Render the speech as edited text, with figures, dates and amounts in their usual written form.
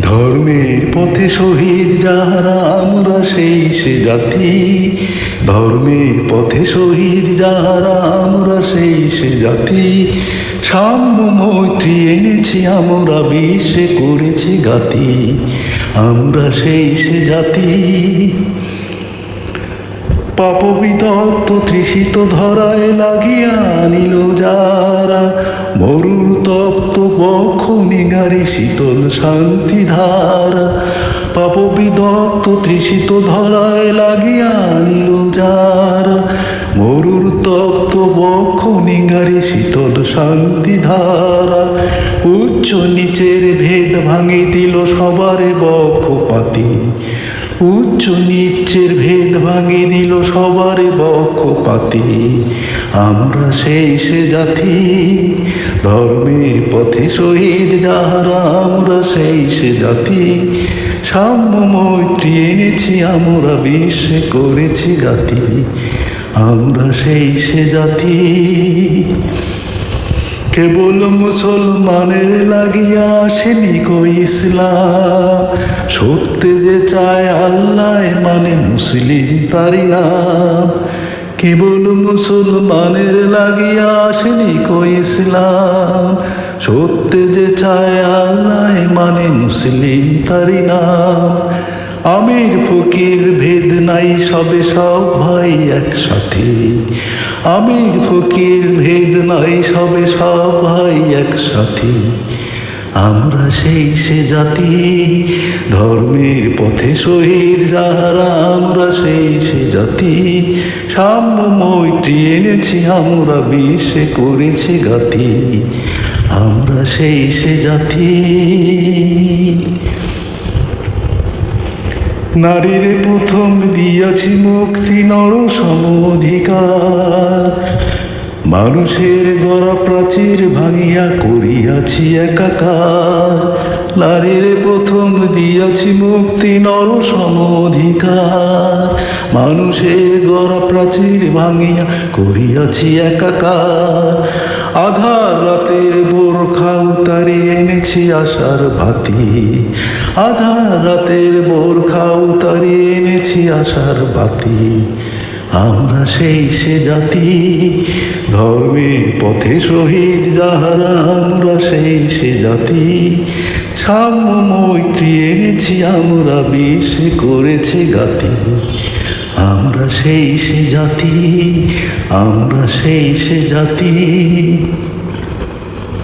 ধর্মের পথে শহীদ যাহারা আমরা সেই সে জাতি। ধর্মের পথে শহীদ যাহারা আমরা সেই সে জাতি। সাম্য মৈত্রী এনেছি আমরা, বিশ্বে করেছি গাতি। আমরা সেই সে জাতি। পাপ বিদগ্ধ তৃষিত ধরায় লাগিয়া আনিল যারা, মরুর তপ্ত বক্ষ নিগারে শীতল শান্তি ধারা। পাপ বিদগ্ধ তৃষিত ধরায় লাগিয়া আনিল যারা, মরুর তপ্ত বক্ষ নিগারে শীতল শান্তি ধারা। উচ্চ নিচের ভেদ ভাঙি দিল সবার বক্ষপাতি। উচ্চ নিচের ভেদ ভাঙি দিল সবার বক্ষপাতি। আমরা সেই সে জাতি। ধর্মের পথে শহীদ যাহারা আমরা সেই সে জাতি। সাম্য মৈত্রী এনেছি আমরা, বিশ্বে করেছি গাতি। আমরা সেই সে জাতি। কেবল মুসলমানের লাগিয়া আসেনি কো ইসলাম, সত্যে যে চায় আল্লাহ মানে মুসলিম তারি নাম। কেবল মুসলমানের লাগিয়া আসেনি কো ইসলাম, সত্যে যে চায় আল্লাহ মানে মুসলিম তারি নাম। আমির ফকির ভেদ নাই, সবে সব ভাই একসাথে। আমির ফকির ভেদ নাই, সবে সব ভাই একসাথে। আমরা সেই সে জাতি। ধর্মের পথে শহীদ যাহারা আমরা সেই সে জাতি। সাম্য মৈত্রী এনেছি আমরা, বিশ্বে করেছি গাতি। আমরা সেই সে জাতি। নারীর প্রথম দিয়াছি মুক্তি, নর সম অধিকার। মানুষের গড়া প্রাচীর ভাঙিয়া করিয়াছি একাকার। নারীর প্রথম দিয়াছি মুক্তি, নর সম অধিকার। মানুষের গড়া প্রাচীর ভাঙিয়া করিয়াছি একাকার। আধার রাতের বোরখা উতারে এনেছি আশার বাতি। আধার রাতের বোরখা উতারে এনেছি আশার বাতি। আমরা সেই সে জাতি। ধর্মের পথে শহীদ যাহারা আমরা সেই সে জাতি। সাম্য মৈত্রী এনেছি আমরা, বিশ্বে করেছি গাতি। আমরা সেই সে জাতি। আমরা সেই সে জাতি।